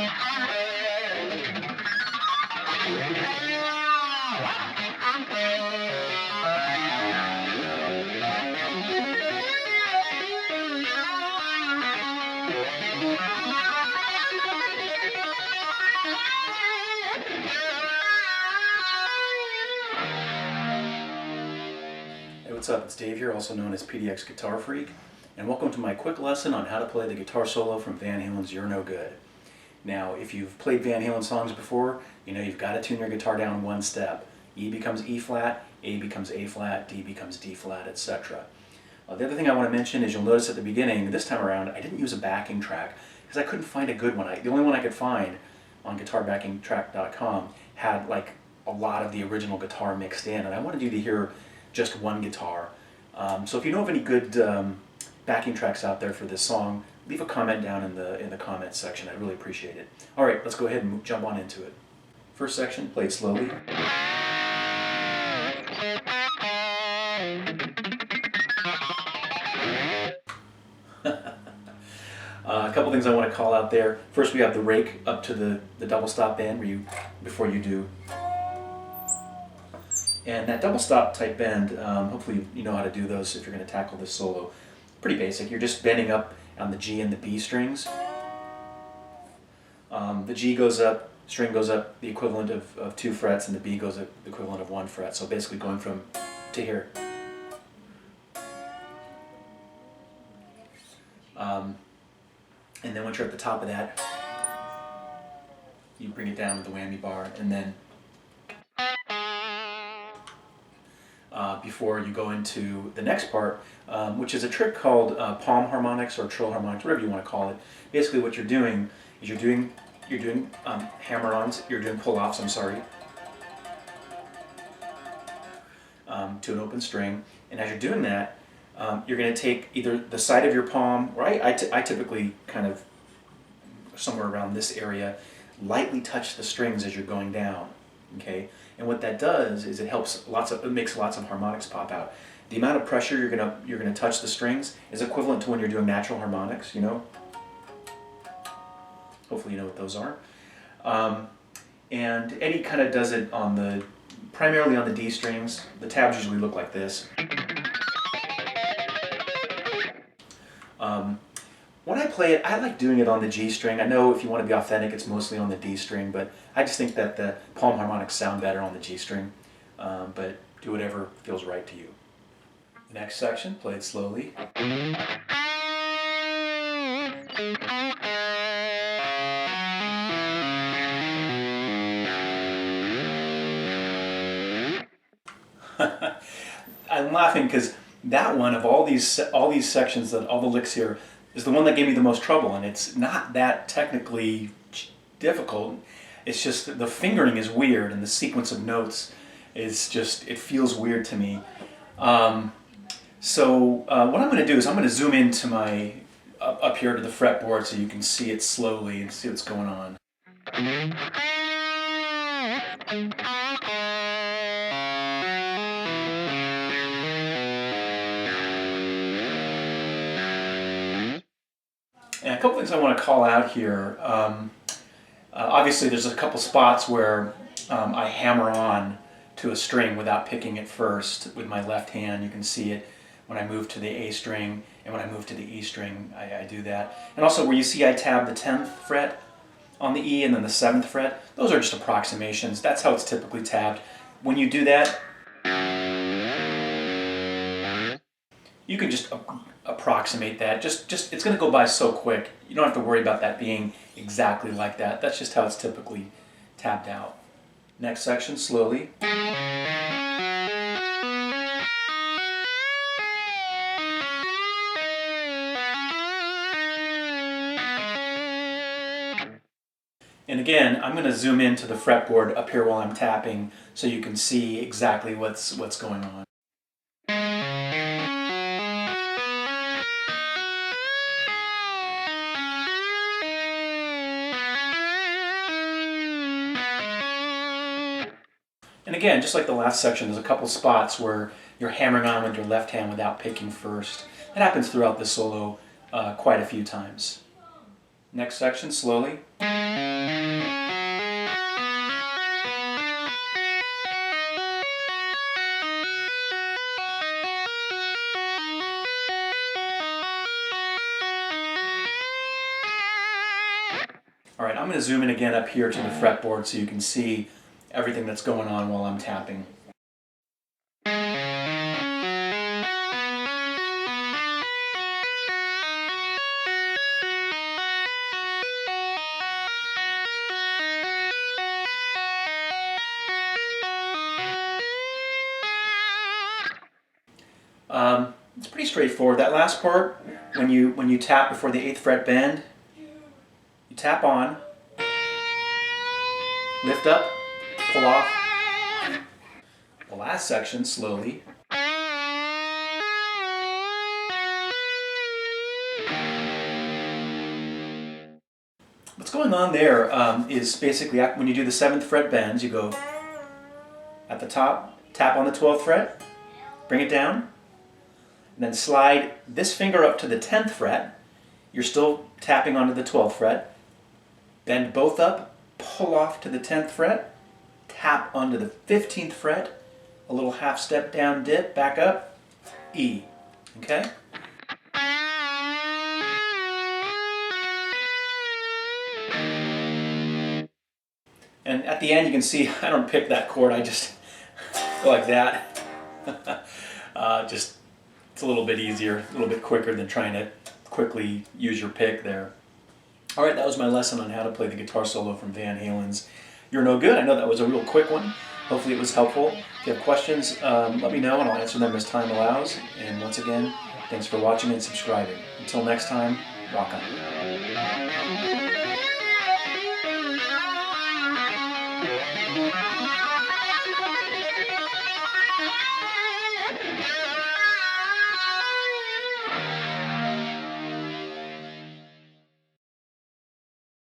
Hey, what's up? It's Dave here, also known as PDX Guitar Freak, and welcome to my quick lesson on how to play the guitar solo from Van Halen's You're No Good. Now, if you've played Van Halen songs before, you know you've got to tune your guitar down one step. E becomes E flat, A becomes A flat, D becomes D flat, etc. The other thing I want to mention is you'll notice at the beginning, this time around, I didn't use a backing track because I couldn't find a good one. The only one I could find on guitarbackingtrack.com had like a lot of the original guitar mixed in, and I wanted you to hear just one guitar. So if you know of any good backing tracks out there for this song, leave a comment down in the comments section. I'd really appreciate it. All right, let's go ahead and jump on into it. First section, played slowly. A couple things I want to call out there. First, we have the rake up to the double stop bend before you do. And that double stop type bend, hopefully you know how to do those if you're going to tackle this solo. Pretty basic. You're just bending up on the G and the B strings. The G goes up, string goes up the equivalent of 2 frets, and the B goes up the equivalent of 1 fret. So basically going from to here. And then once you're at the top of that, you bring it down with the whammy bar, and then before you go into the next part, which is a trick called palm harmonics or trill harmonics, whatever you want to call it. Basically what you're doing is you're doing hammer-ons, you're doing pull-offs, I'm sorry, to an open string, and as you're doing that, you're going to take either the side of your palm, or I typically kind of somewhere around this area, lightly touch the strings as you're going down. Okay, and what that does is it makes lots of harmonics pop out. The amount of pressure you're gonna touch the strings is equivalent to when you're doing natural harmonics. You know, hopefully you know what those are. And Eddie kind of does it primarily on the D strings. The tabs usually look like this. When I play it, I like doing it on the G string. I know if you want to be authentic, it's mostly on the D string, but I just think that the palm harmonics sound better on the G string. But do whatever feels right to you. Next section, played slowly. I'm laughing because that one of all these sections, all the licks here, is the one that gave me the most trouble, and it's not that technically difficult. It's just the fingering is weird, and the sequence of notes is just, it feels weird to me. So what I'm going to do is I'm going to zoom into my up here to the fretboard so you can see it slowly and see what's going on. And a couple things I want to call out here. Obviously there's a couple spots where I hammer on to a string without picking it first with my left hand. You can see it when I move to the A string, and when I move to the E string, I do that. And also where you see I tab the 10th fret on the E and then the 7th fret, those are just approximations. That's how it's typically tabbed. When you do that, you can just approximate that. Just it's going to go by so quick. You don't have to worry about that being exactly like that. That's just how it's typically tapped out. Next section, slowly. And again, I'm going to zoom into the fretboard up here while I'm tapping so you can see exactly what's going on. And again, just like the last section, there's a couple spots where you're hammering on with your left hand without picking first. That happens throughout the solo quite a few times. Next section, slowly. And All right, I'm going to zoom in again up here to the fretboard so you can see everything that's going on while I'm tapping. It's pretty straightforward. That last part, when you tap before the 8th fret bend, you tap on, lift up, pull off. The last section, slowly. What's going on there is basically when you do the 7th fret bends, you go at the top, tap on the 12th fret, bring it down, and then slide this finger up to the 10th fret. You're still tapping onto the 12th fret. Bend both up, pull off to the 10th fret, tap onto the 15th fret, a little half step down dip, back up, E. Okay? And at the end you can see I don't pick that chord, I just go like that. It's a little bit easier, a little bit quicker than trying to quickly use your pick there. All right, that was my lesson on how to play the guitar solo from Van Halen's You're No Good. I know that was a real quick one. Hopefully it was helpful. If you have questions, let me know and I'll answer them as time allows. And once again, thanks for watching and subscribing. Until next time, rock on.